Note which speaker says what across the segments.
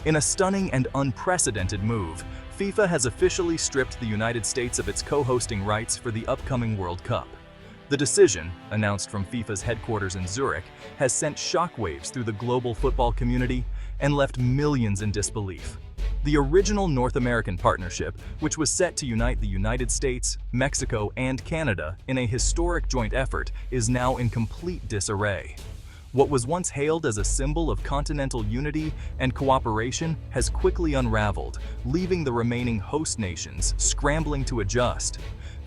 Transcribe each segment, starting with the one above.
Speaker 1: In a stunning and unprecedented move, FIFA has officially stripped the United States of its co-hosting rights for the upcoming World Cup. The decision, announced from FIFA's headquarters in Zurich, has sent shockwaves through the global football community and left millions in disbelief. The original North American partnership, which was set to unite the United States, Mexico, and Canada in a historic joint effort, is now in complete disarray. What was once hailed as a symbol of continental unity and cooperation has quickly unraveled, leaving the remaining host nations scrambling to adjust.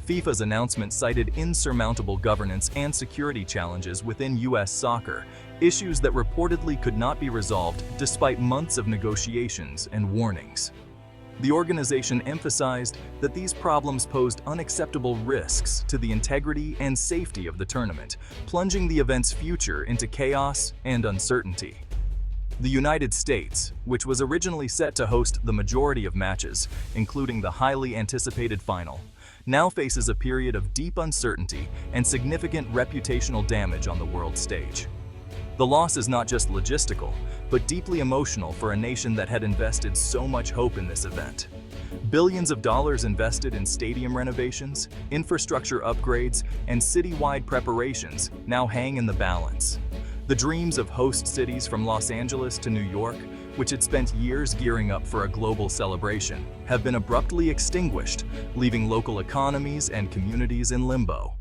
Speaker 1: FIFA's announcement cited insurmountable governance and security challenges within U.S. soccer, issues that reportedly could not be resolved despite months of negotiations and warnings. The organization emphasized that these problems posed unacceptable risks to the integrity and safety of the tournament, plunging the event's future into chaos and uncertainty. The United States, which was originally set to host the majority of matches, including the highly anticipated final, now faces a period of deep uncertainty and significant reputational damage on the world stage. The loss is not just logistical, but deeply emotional for a nation that had invested so much hope in this event. Billions of dollars invested in stadium renovations, infrastructure upgrades, and citywide preparations now hang in the balance. The dreams of host cities from Los Angeles to New York, which had spent years gearing up for a global celebration, have been abruptly extinguished, leaving local economies and communities in limbo.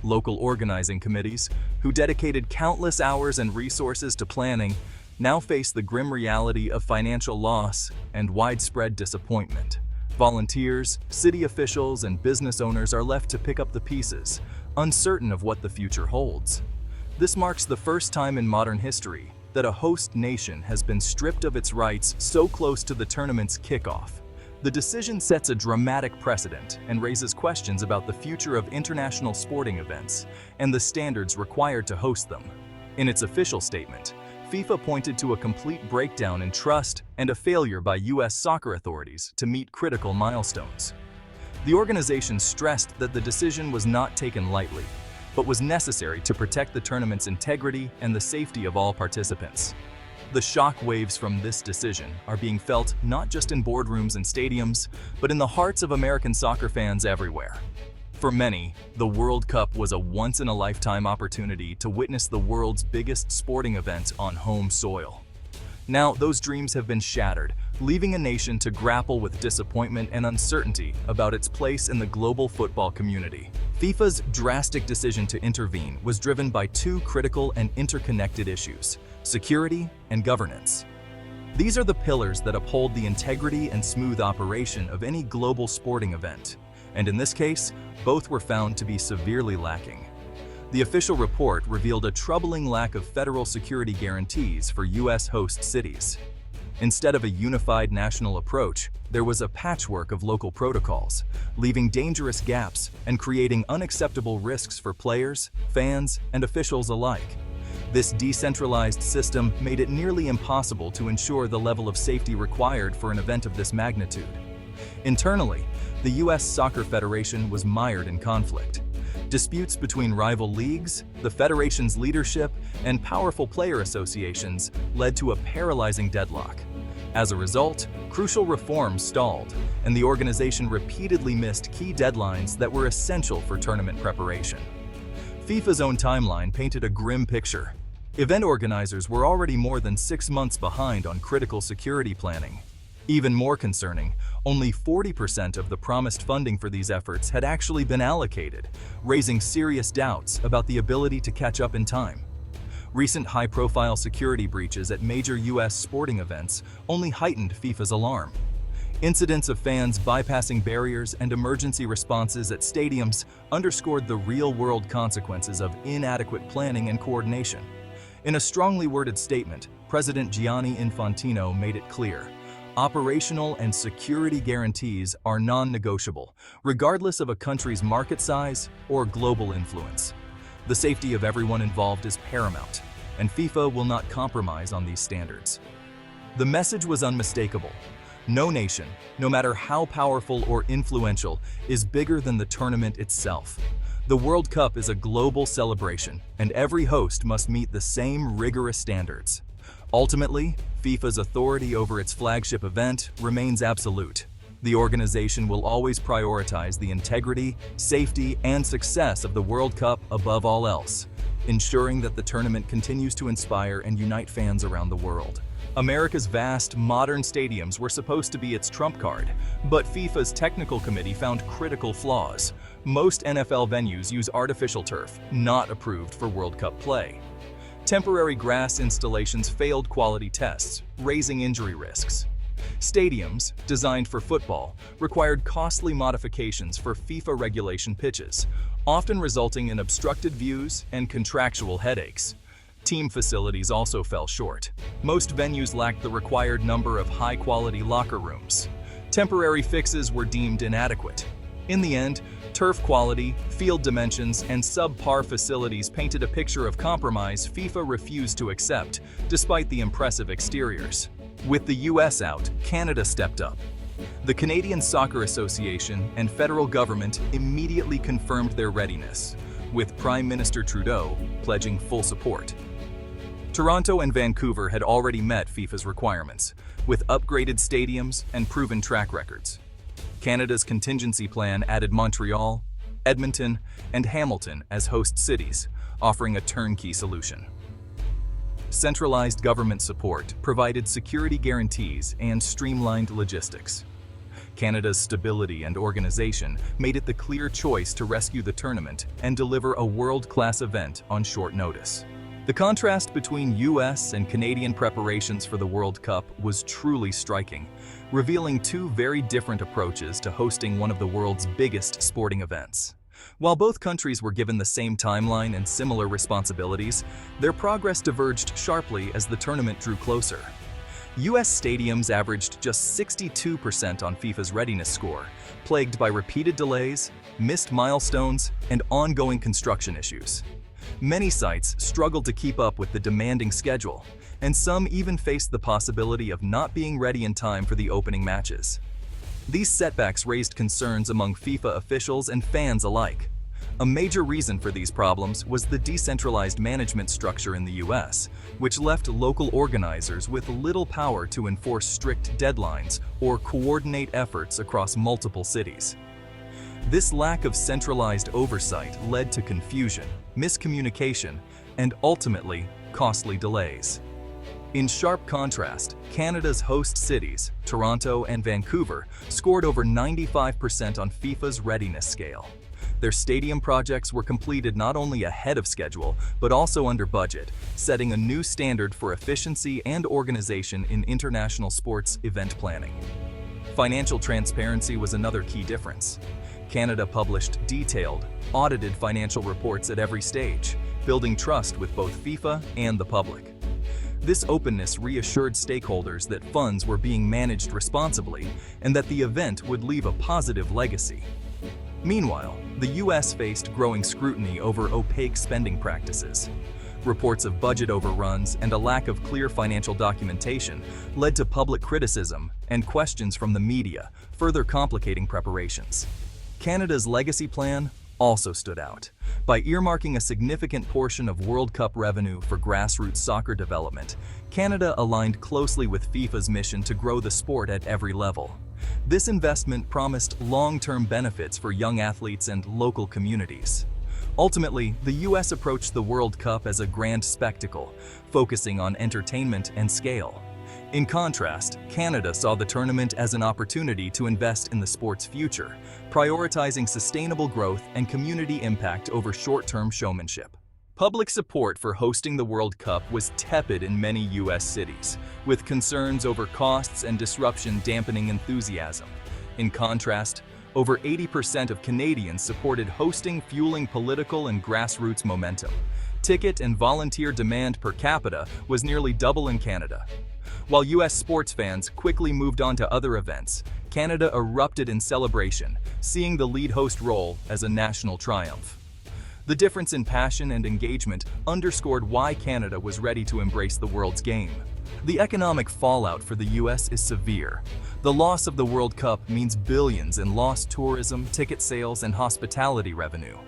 Speaker 1: Local organizing committees, who dedicated countless hours and resources to planning, now face the grim reality of financial loss and widespread disappointment. Volunteers, city officials, and business owners are left to pick up the pieces, uncertain of what the future holds. This marks the first time in modern history that a host nation has been stripped of its rights so close to the tournament's kickoff. The decision sets a dramatic precedent and raises questions about the future of international sporting events and the standards required to host them. In its official statement, FIFA pointed to a complete breakdown in trust and a failure by U.S. soccer authorities to meet critical milestones. The organization stressed that the decision was not taken lightly, but was necessary to protect the tournament's integrity and the safety of all participants. The shock waves from this decision are being felt not just in boardrooms and stadiums, but in the hearts of American soccer fans everywhere. For many, the World Cup was a once-in-a-lifetime opportunity to witness the world's biggest sporting event on home soil. Now, those dreams have been shattered, leaving a nation to grapple with disappointment and uncertainty about its place in the global football community. FIFA's drastic decision to intervene was driven by two critical and interconnected issues: security and governance. These are the pillars that uphold the integrity and smooth operation of any global sporting event, and in this case, both were found to be severely lacking. The official report revealed a troubling lack of federal security guarantees for U.S. host cities. Instead of a unified national approach, there was a patchwork of local protocols, leaving dangerous gaps and creating unacceptable risks for players, fans, and officials alike. This decentralized system made it nearly impossible to ensure the level of safety required for an event of this magnitude. Internally, the U.S. Soccer Federation was mired in conflict. Disputes between rival leagues, the federation's leadership, and powerful player associations led to a paralyzing deadlock. As a result, crucial reforms stalled, and the organization repeatedly missed key deadlines that were essential for tournament preparation. FIFA's own timeline painted a grim picture. Event organizers were already more than 6 months behind on critical security planning. Even more concerning, only 40% of the promised funding for these efforts had actually been allocated, raising serious doubts about the ability to catch up in time. Recent high-profile security breaches at major U.S. sporting events only heightened FIFA's alarm. Incidents of fans bypassing barriers and emergency responses at stadiums underscored the real-world consequences of inadequate planning and coordination. In a strongly worded statement, President Gianni Infantino made it clear: operational and security guarantees are non-negotiable, regardless of a country's market size or global influence. The safety of everyone involved is paramount, and FIFA will not compromise on these standards. The message was unmistakable. No nation, no matter how powerful or influential, is bigger than the tournament itself. The World Cup is a global celebration, and every host must meet the same rigorous standards. Ultimately, FIFA's authority over its flagship event remains absolute. The organization will always prioritize the integrity, safety, and success of the World Cup above all else, ensuring that the tournament continues to inspire and unite fans around the world. America's vast, modern stadiums were supposed to be its trump card, but FIFA's technical committee found critical flaws. Most NFL venues use artificial turf, not approved for World Cup play. Temporary grass installations failed quality tests, raising injury risks. Stadiums, designed for football, required costly modifications for FIFA regulation pitches, often resulting in obstructed views and contractual headaches. Team facilities also fell short. Most venues lacked the required number of high-quality locker rooms. Temporary fixes were deemed inadequate. In the end, turf quality, field dimensions, and subpar facilities painted a picture of compromise FIFA refused to accept, despite the impressive exteriors. With the US out, Canada stepped up. The Canadian Soccer Association and federal government immediately confirmed their readiness, with Prime Minister Trudeau pledging full support. Toronto and Vancouver had already met FIFA's requirements, with upgraded stadiums and proven track records. Canada's contingency plan added Montreal, Edmonton, and Hamilton as host cities, offering a turnkey solution. Centralized government support provided security guarantees and streamlined logistics. Canada's stability and organization made it the clear choice to rescue the tournament and deliver a world-class event on short notice. The contrast between US and Canadian preparations for the World Cup was truly striking, revealing two very different approaches to hosting one of the world's biggest sporting events. While both countries were given the same timeline and similar responsibilities, their progress diverged sharply as the tournament drew closer. US stadiums averaged just 62% on FIFA's readiness score, plagued by repeated delays, missed milestones, and ongoing construction issues. Many sites struggled to keep up with the demanding schedule, and some even faced the possibility of not being ready in time for the opening matches. These setbacks raised concerns among FIFA officials and fans alike. A major reason for these problems was the decentralized management structure in the US, which left local organizers with little power to enforce strict deadlines or coordinate efforts across multiple cities. This lack of centralized oversight led to confusion, miscommunication, and ultimately, costly delays. In sharp contrast, Canada's host cities, Toronto and Vancouver, scored over 95% on FIFA's readiness scale. Their stadium projects were completed not only ahead of schedule, but also under budget, setting a new standard for efficiency and organization in international sports event planning. Financial transparency was another key difference. Canada published detailed, audited financial reports at every stage, building trust with both FIFA and the public. This openness reassured stakeholders that funds were being managed responsibly and that the event would leave a positive legacy. Meanwhile, the US faced growing scrutiny over opaque spending practices. Reports of budget overruns and a lack of clear financial documentation led to public criticism and questions from the media, further complicating preparations. Canada's legacy plan also stood out. By earmarking a significant portion of World Cup revenue for grassroots soccer development, Canada aligned closely with FIFA's mission to grow the sport at every level. This investment promised long-term benefits for young athletes and local communities. Ultimately, the US approached the World Cup as a grand spectacle, focusing on entertainment and scale. In contrast, Canada saw the tournament as an opportunity to invest in the sport's future, prioritizing sustainable growth and community impact over short-term showmanship. Public support for hosting the World Cup was tepid in many US cities, with concerns over costs and disruption dampening enthusiasm. In contrast, over 80% of Canadians supported hosting, fueling political and grassroots momentum. Ticket and volunteer demand per capita was nearly double in Canada. While US sports fans quickly moved on to other events, Canada erupted in celebration, seeing the lead host role as a national triumph. The difference in passion and engagement underscored why Canada was ready to embrace the world's game. The economic fallout for the US is severe. The loss of the World Cup means billions in lost tourism, ticket sales, and hospitality revenue.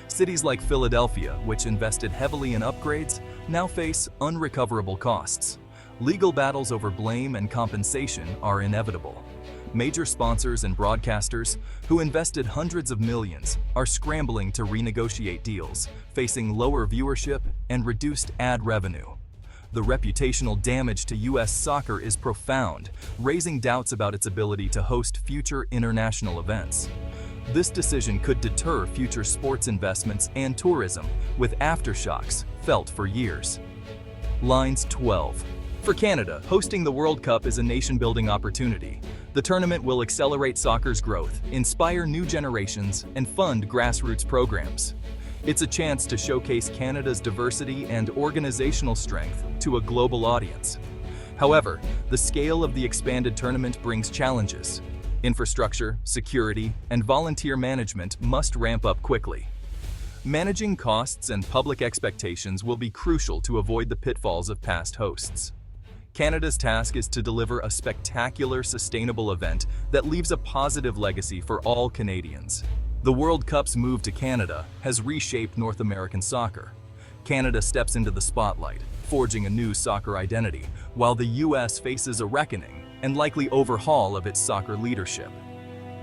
Speaker 1: Cities like Philadelphia, which invested heavily in upgrades, now face unrecoverable costs. Legal battles over blame and compensation are inevitable. Major sponsors and broadcasters, who invested hundreds of millions, are scrambling to renegotiate deals, facing lower viewership and reduced ad revenue. The reputational damage to U.S. soccer is profound, raising doubts about its ability to host future international events. This decision could deter future sports investments and tourism, with aftershocks felt for years. Lines 12. For Canada, hosting the World Cup is a nation-building opportunity. The tournament will accelerate soccer's growth, inspire new generations, and fund grassroots programs. It's a chance to showcase Canada's diversity and organizational strength to a global audience. However, the scale of the expanded tournament brings challenges. Infrastructure, security, and volunteer management must ramp up quickly. Managing costs and public expectations will be crucial to avoid the pitfalls of past hosts. Canada's task is to deliver a spectacular, sustainable event that leaves a positive legacy for all Canadians. The World Cup's move to Canada has reshaped North American soccer. Canada steps into the spotlight, forging a new soccer identity, while the U.S. faces a reckoning and likely overhaul of its soccer leadership.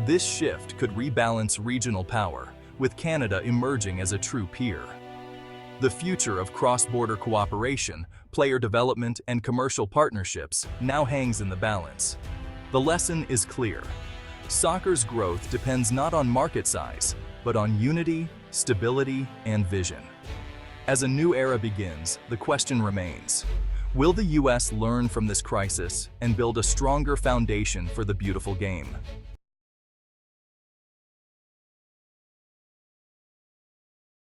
Speaker 1: This shift could rebalance regional power, with Canada emerging as a true peer. The future of cross-border cooperation, player development, and commercial partnerships now hangs in the balance. The lesson is clear. Soccer's growth depends not on market size, but on unity, stability, and vision. As a new era begins, the question remains: will the U.S. learn from this crisis and build a stronger foundation for the beautiful game?